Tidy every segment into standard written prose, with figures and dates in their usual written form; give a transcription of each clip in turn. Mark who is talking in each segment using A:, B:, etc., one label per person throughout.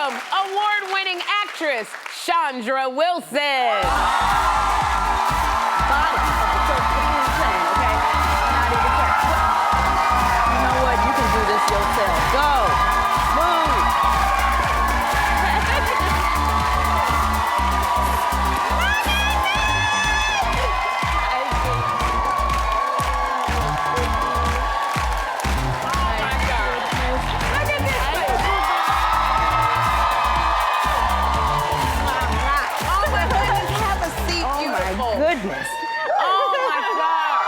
A: welcome award-winning actress, Chandra Wilson.
B: Bottom of the first thing, okay? Not even touch. You know what? You can do this yourself. Go. Move. Goodness.
A: Oh my God.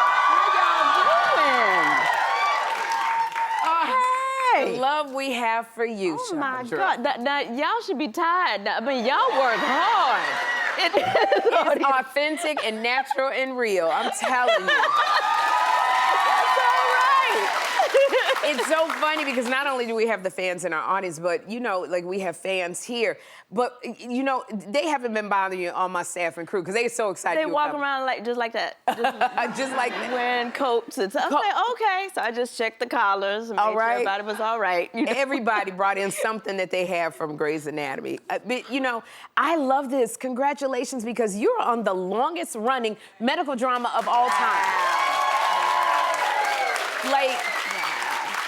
B: How y'all doing?
A: The love we have for you,
B: Oh my
A: Chandra.
B: God. Y'all should be tired. I mean, y'all work hard.
A: It's authentic and natural and real. I'm telling you. It's so funny because not only do we have the fans in our audience, but, you know, like we have fans here. But, you know, they haven't been bothering you on my staff and crew because they're so excited.
B: They walk around like just like that.
A: Just like that.
B: Wearing coats and stuff. I'm like, okay. So I just checked the collars and made sure everybody was all right. You know?
A: Everybody brought in something that they have from Grey's Anatomy. But, you know, I love this. Congratulations, because you're on the longest running medical drama of all time. Like,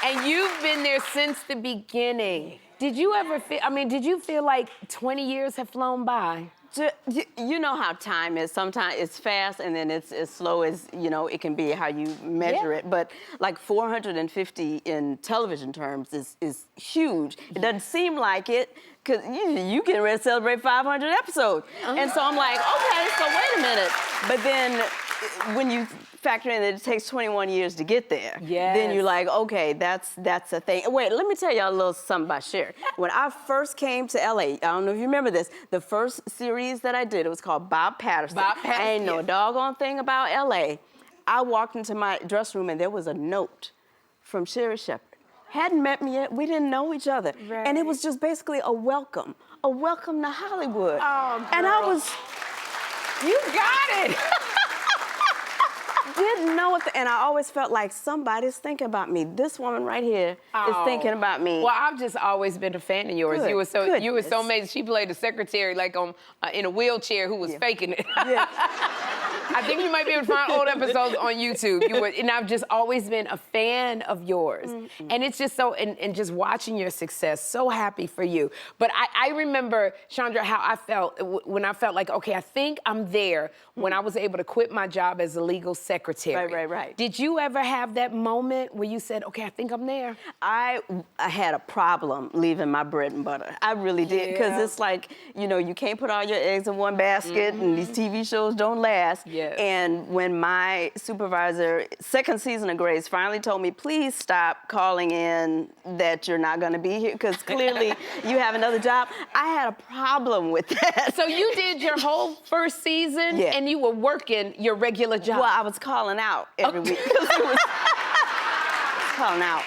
A: and you've been there since the beginning. Did you ever feel, did you feel like 20 years have flown by?
B: You know how time is. Sometimes it's fast and then it's as slow as, you know, it can be how you measure it. But like 450 in television terms is huge. It doesn't seem like it because you get ready to celebrate 500 episodes. And so I'm like, okay, so wait a minute. But then when you factor in that it takes 21 years to get there, then you're like, okay, that's a thing. Wait, let me tell y'all a little something about Sherri. When I first came to LA, I don't know if you remember this, the first series that I did, it was called Bob Patterson. I ain't know a doggone thing about LA. I walked into my dressing room and there was a note from Sherri Shepherd. Hadn't met me yet, we didn't know each other. Right. And it was just basically a welcome to Hollywood. Oh, girl. And I was,
A: you got it.
B: Didn't know it, and I always felt like somebody's thinking about me. This woman right here is thinking about me.
A: Well, I've just always been a fan of yours. You were so amazing. She played a secretary like in a wheelchair who was faking it.
B: Yeah.
A: I think you might be able to find old episodes on YouTube. And I've just always been a fan of yours. And it's just so, and just watching your success, so happy for you. But I remember, Chandra, how I felt when I felt like, okay, I think I'm there when I was able to quit my job as a legal secretary.
B: Right.
A: Did you ever have that moment where you said, okay, I think I'm there?
B: I had a problem leaving my bread and butter. I really did, because it's like, you know, you can't put all your eggs in one basket, and these TV shows don't last. And when my supervisor, second season of Grey's, finally told me, please stop calling in that you're not gonna be here, because clearly you have another job, I had a problem with that.
A: So you did your whole first season, and you were working your regular job?
B: Well, I was calling out every week. Calling out.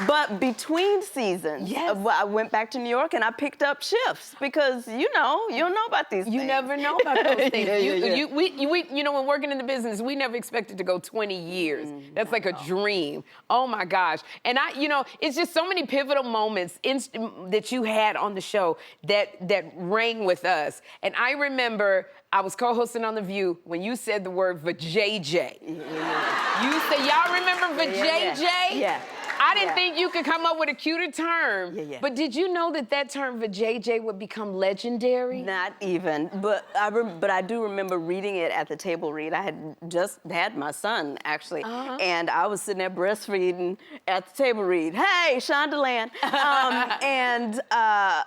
B: But between seasons, I went back to New York and I picked up shifts because, you know, you don't know about these things.
A: You never know about those things. You know, when working in the business, we never expected to go 20 years. That's like a dream. Oh my gosh. And you know, it's just so many pivotal moments that you had on the show that rang with us. And I remember I was co-hosting on The View when you said the word vajayjay. You said, y'all remember vajayjay?
B: Yeah.
A: I didn't think you could come up with a cuter term. But did you know that term vajayjay would become legendary?
B: Not even, but I do remember reading it at the table read. I had just had my son, actually, and I was sitting there breastfeeding at the table read. Hey, Shondaland. And I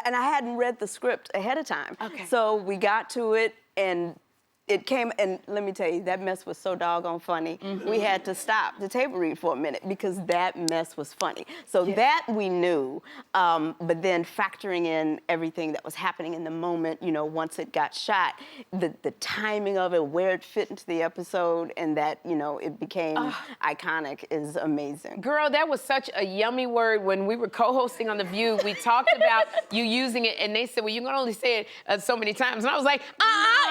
B: hadn't read the script ahead of time. So we got to it, and it came, and let me tell you, that mess was so doggone funny. We had to stop the table read for a minute because that mess was funny. So that we knew, but then factoring in everything that was happening in the moment, you know, once it got shot, the timing of it, where it fit into the episode, and that, you know, it became iconic is amazing.
A: Girl, that was such a yummy word. When we were co-hosting on The View, we talked about you using it, and they said, well, you can only say it so many times. And I was like,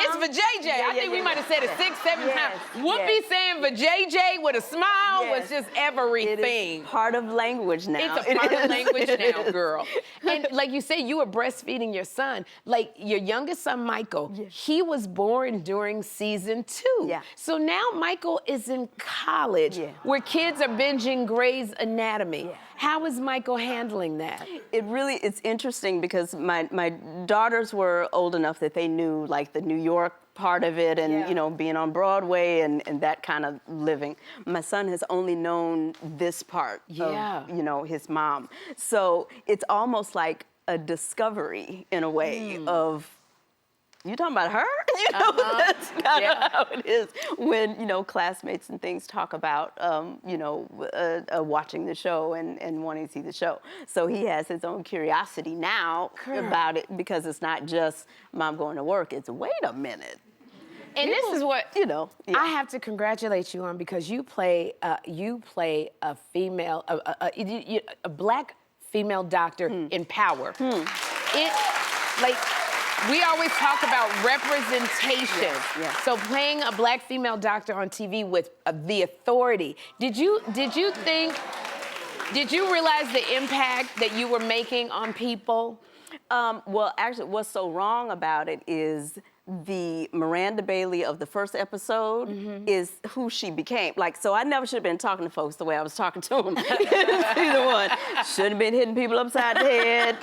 A: It's for JJ. I think we might have said it 6, 7 times. Whoopi saying for JJ with a smile was just everything.
B: It is part of language now.
A: It's a part of language now, girl. And like you say, you were breastfeeding your son. Like your youngest son, Michael, he was born during season 2.
B: Yeah.
A: So now Michael is in college where kids are binging Grey's Anatomy.
B: Yeah.
A: How is Michael handling that?
B: It's interesting because my daughters were old enough that they knew like the New York part of it and you know, being on Broadway and that kind of living. My son has only known this part of, you know, his mom. So it's almost like a discovery in a way of, you talking about her? You know, that's kind of how it is when, you know, classmates and things talk about, you know, watching the show and wanting to see the show. So he has his own curiosity now about it because it's not just mom going to work. It's, wait a minute.
A: And this is what,
B: you know,
A: I have to congratulate you on because you play a female, a black female doctor in Power. It, like, we always talk about representation. So playing a black female doctor on TV with the authority, did you realize the impact that you were making on people?
B: Well, actually, what's so wrong about it is the Miranda Bailey of the first episode is who she became. Like, so I never should have been talking to folks the way I was talking to them. Either one. Shouldn't have been hitting people upside the head.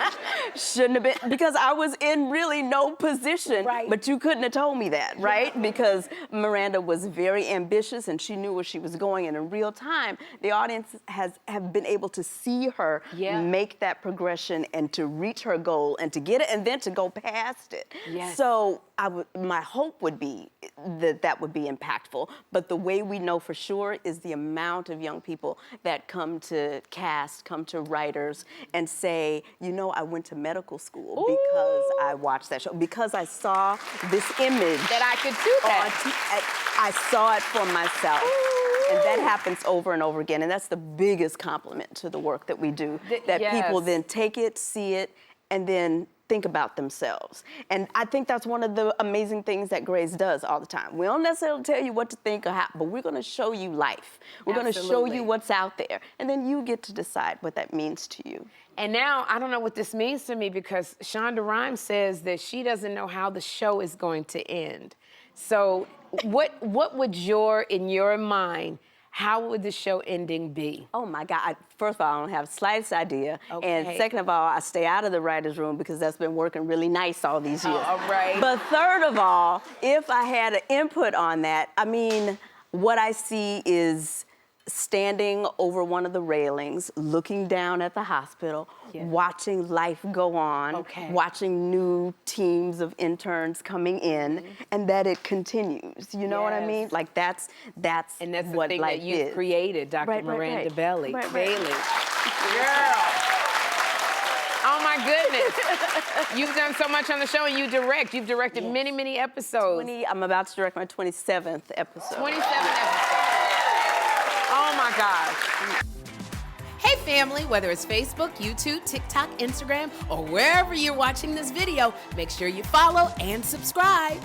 B: Shouldn't have been, because I was in really no position.
A: Right.
B: But you couldn't have told me that, right? Because Miranda was very ambitious and she knew where she was going. And in real time, the audience have been able to see her make that progression and to reach her goal and to get it and then to go past it. So my hope would be that would be impactful, but the way we know for sure is the amount of young people that come to cast, come to writers, and say, you know, I went to medical school because I watched that show, because I saw this image.
A: That I could do that.
B: I saw it for myself. And that happens over and over again, and that's the biggest compliment to the work that we do, that people then take it, see it, and then think about themselves. And I think that's one of the amazing things that Grey's does all the time. We don't necessarily tell you what to think or how, but we're gonna show you life. We're gonna show you what's out there. And then you get to decide what that means to you.
A: And now, I don't know what this means to me because Shonda Rhimes says that she doesn't know how the show is going to end. So what would in your mind, how would the show ending be?
B: Oh my God, first of all, I don't have the slightest idea. And second of all, I stay out of the writer's room because that's been working really nice all these years.
A: All right.
B: But third of all, if I had an input on that, I mean, what I see is standing over one of the railings, looking down at the hospital, watching life go on, watching new teams of interns coming in, and that it continues. You know what I mean? Like that's
A: and that's
B: what
A: the thing
B: life
A: that you've created, Dr. Miranda Bailey. Bailey. Girl. Oh my goodness. You've done so much on the show and you direct. You've directed many, many episodes.
B: I'm about to direct my 27th episode.
A: 27 episodes. Oh my gosh. Hey family, whether it's Facebook, YouTube, TikTok, Instagram, or wherever you're watching this video, make sure you follow and subscribe.